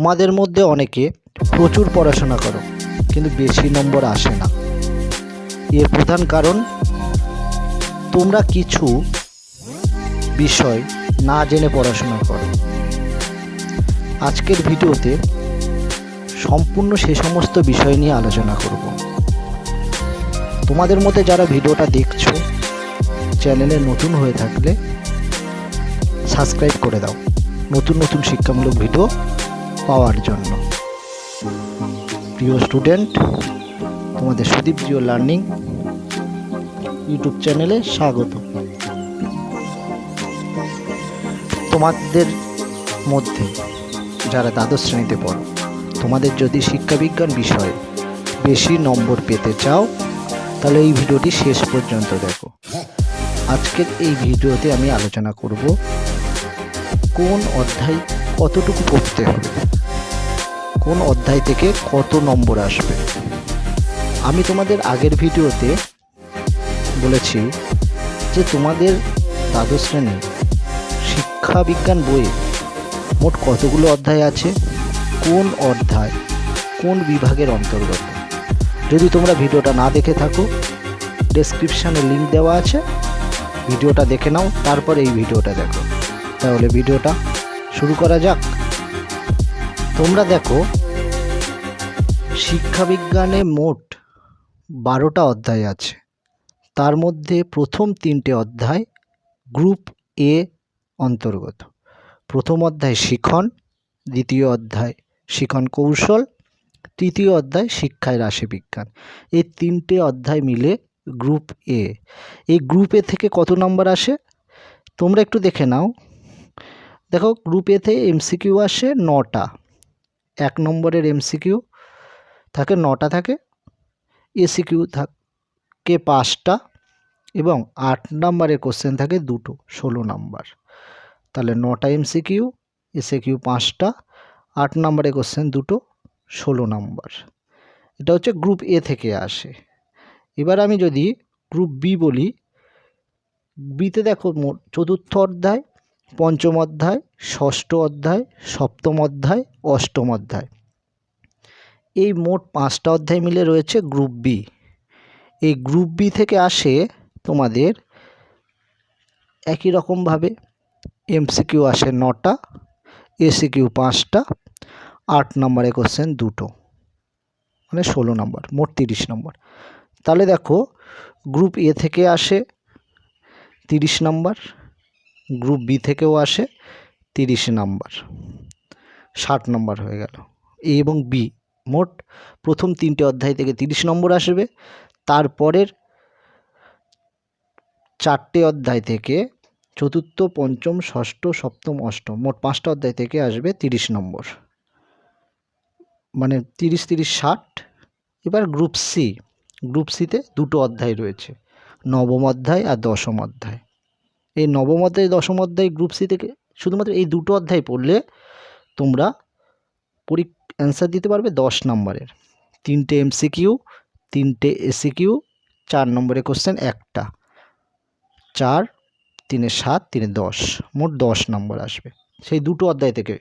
তোমাদের মধ্যে অনেকে প্রচুর পড়াশোনা করো কিন্তু বেশি নম্বর আসে না। এর প্রধান কারণ তোমরা কিছু বিষয় না জেনে পড়াশোনা করো। আজকের ভিডিওতে সম্পূর্ণ সে সমস্ত বিষয় নিয়ে আলোচনা করব। তোমাদের মধ্যে যারা ভিডিওটা দেখছো, চ্যানেলে নতুন হয়ে থাকলে সাবস্ক্রাইব করে দাও নতুন নতুন শিক্ষামূলক ভিডিও পাওয়ার জন্য। প্রিয় স্টুডেন্ট, তোমাদের সুদীপ জিও লার্নিং ইউটিউব চ্যানেলে স্বাগত। তোমাদের মধ্যে যারা দ্বাদশ শ্রেণীতে পড়ো, তোমাদের যদি শিক্ষাবিজ্ঞান বিষয়ে বেশি নম্বর পেতে চাও তাহলে এই ভিডিওটি শেষ পর্যন্ত দেখো। আজকের এই ভিডিওতে আমি আলোচনা করব কোন অধ্যায় কতটুকু পড়তে হবে, কোন অধ্যায় থেকে কত নম্বর আসবে। আমি তোমাদের আগের ভিডিওতে বলেছি যে তোমাদের দ্বাদশ শ্রেণীর শিক্ষাবিজ্ঞান বইয়ে মোট কতগুলো অধ্যায় আছে, কোন অধ্যায় কোন বিভাগের অন্তর্গত। যদি তোমরা ভিডিওটা না দেখে থাকো, ডেসক্রিপশানে লিঙ্ক দেওয়া আছে, ভিডিওটা দেখে নাও, তারপর এই ভিডিওটা দেখো। তাহলে ভিডিওটা শুরু করা যাক। তোমরা দেখো, শিক্ষাবিজ্ঞানে মোট 12টা অধ্যায় আছে। তার মধ্যে প্রথম 3টে অধ্যায় গ্রুপ এ অন্তর্গত। প্রথম অধ্যায় শিখন, দ্বিতীয় অধ্যায় শিখন কৌশল, তৃতীয় অধ্যায় শিক্ষায় রাশিবিজ্ঞান। এই 3টে অধ্যায় মিলে গ্রুপ এ। এই গ্রুপ এ থেকে কত নম্বর আসে তোমরা একটু দেখে নাও। দেখো, গ্রুপ এতে এমসিকিউ আসে 9টা। 1 নম্বরের এমসিকিউ থাকে 9টা থাকে, এসিকিউ থাকে 5টা এবং 8 নম্বরের কোশ্চেন থাকে 2টো, 16 নম্বর। তাহলে 9টা এমসিকিউ, এসিকিউ 5টা, 8 নম্বরের কোশ্চেন 2টো, 16 নম্বর। এটা হচ্ছে গ্রুপ এ থেকে আসে। এবার আমি যদি গ্রুপ বি বলি, বিতে দেখো মোট 4র্থ অধ্যায়, 5ম অধ্যায়, 6ষ্ঠ অধ্যায়, 7ম অধ্যায়, 8ম অধ্যায়। এই মোট 5টা অধ্যায় মিলে রয়েছে গ্রুপ বি। এই গ্রুপ বি থেকে আসে তোমাদের একই রকমভাবে এমসিকিউ আসে 9টা, এসিকিউ 5টা, 8 নম্বরের কোশ্চেন 2টো, মানে 16 নম্বর, মোট 30 নম্বর। তাহলে দেখো, গ্রুপ এ থেকে আসে 30 নম্বর, গ্রুপ বি থেকেও আসে 30 নম্বর, 60 নম্বর হয়ে গেল। এ এবং বি মোট প্রথম 3টে অধ্যায় থেকে 30 নম্বর আসবে। তারপরের 4টে অধ্যায় থেকে 4র্থ, 5ম, 6ষ্ঠ, 7ম, 8ম মোট 5টা অধ্যায় থেকে আসবে 30 নম্বর, মানে 30, 30, 60। এবার গ্রুপ সি, গ্রুপ সিতে 2টো অধ্যায় রয়েছে, 9ম অধ্যায় আর 10ম অধ্যায়। এই 9ম অধ্যায়, 10ম অধ্যায় গ্রুপ সি থেকে শুধুমাত্র এই 2টো অধ্যায় পড়লে তোমরা অ্যান্সার দিতে পারবে 10 নম্বরের। 3টে এমসিকিউ, 3টে এসিকিউ, 4 নম্বরের কোশ্চেন একটা, 4, 3, 7, 3, 10, মোট 10 নম্বর আসবে সেই 2টো অধ্যায় থেকে।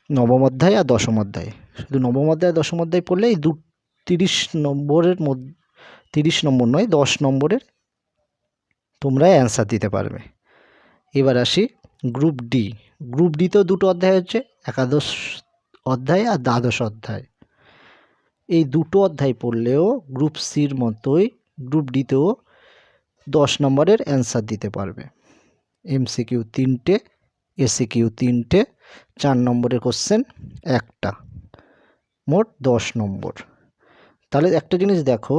9ম অধ্যায় আর 10ম অধ্যায়, শুধু 9ম অধ্যায় আর 10ম অধ্যায় পড়লে এই 30 নম্বরের মধ্যে, 30 নম্বর নয় 10 নম্বরের তোমরা অ্যান্সার দিতে পারবে। এবার আসি গ্রুপ ডি। গ্রুপ ডিতেও 2টো অধ্যায় হচ্ছে, একাদশ অধ্যায় আর দ্বাদশ অধ্যায়। এই 2টো অধ্যায় পড়লেও গ্রুপ সির মতোই গ্রুপ ডিতেও 10 নম্বরের অ্যান্সার দিতে পারবে। এমসিকিউ 3টে, এসিকিউ 3টে, 4 নম্বরের কোশ্চেন একটা, মোট 10 নম্বর। তাহলে একটা জিনিস দেখো,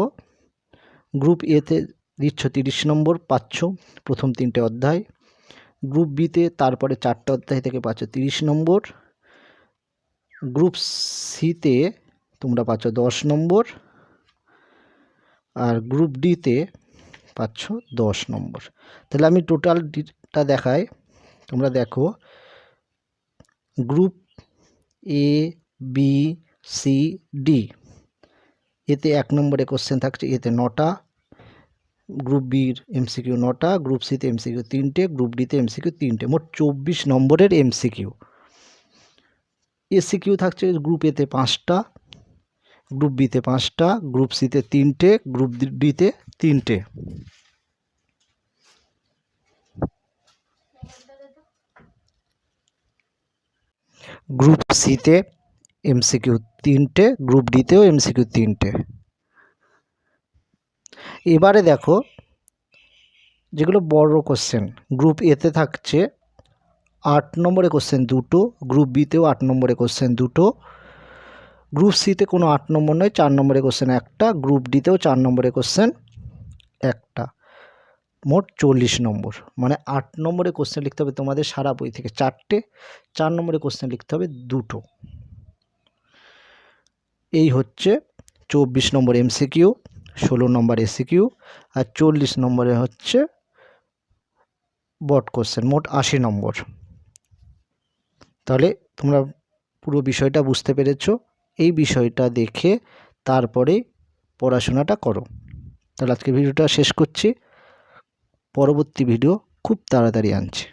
গ্রুপ এতে দিচ্ছ 30 নম্বর পাচ্ছ প্রথম 3টে অধ্যায়, গ্রুপ বিতে তারপরে 4টে অধ্যায় থেকে পাচ্ছ 30 নম্বর, গ্রুপ সিতে তোমরা পাচ্ছ 10 নম্বর, আর গ্রুপ ডিতে পাচ্ছ 10 নম্বর। তাহলে আমি টোটালটা দেখাই, তোমরা দেখো। Group A, B, C, D, এতে 1 নম্বরে কোশ্চেন থাকছে, এতে 9টা, গ্রুপ বির এমসিকিউ 9টা, গ্রুপ সিতে এমসিকিউ 3টে, গ্রুপ ডিতে এমসিকিউ 3টে, মোট 24 নম্বরের এমসিকিউ। এসিকিউ থাকছে গ্রুপ এতে 5টা, গ্রুপ বিতে 5টা, গ্রুপ সিতে 3টে, গ্রুপ ডিতে 3টে। গ্রুপ সিতে এমসিকিউ 3টে, গ্রুপ ডিতেও এমসিকিউ 3টে। এবারে দেখো যেগুলো বড় কোশ্চেন, গ্রুপ এতে থাকছে 8 নম্বরে কোশ্চেন 2টো, গ্রুপ বিতেও 8 নম্বরে কোশ্চেন 2টো, গ্রুপ সিতে কোনো 8 নম্বর নয়, 4 নম্বরে কোশ্চেন 1টা, গ্রুপ ডিতেও 4 নম্বরে কোশ্চেন 1টা, মোট 40 নম্বর। মানে 8 নম্বরে কোশ্চেন লিখতে হবে তোমাদের সারা বই থেকে 4টে, 4 নম্বরে কোশ্চেন লিখতে হবে 2টো। এই হচ্ছে 24 নম্বর এমসিকিউ, 16 নম্বর এসিকিউ, আর 40 নম্বরে হচ্ছে বট কোশ্চেন, মোট 80 নম্বর। তাহলে তোমরা পুরো বিষয়টা বুঝতে পেরেছো। এই বিষয়টা দেখে তারপরে পড়াশোনাটা করো। তাহলে আজকে ভিডিওটা শেষ করছি, পরবর্তী ভিডিও খুব তাড়াতাড়ি আনছি।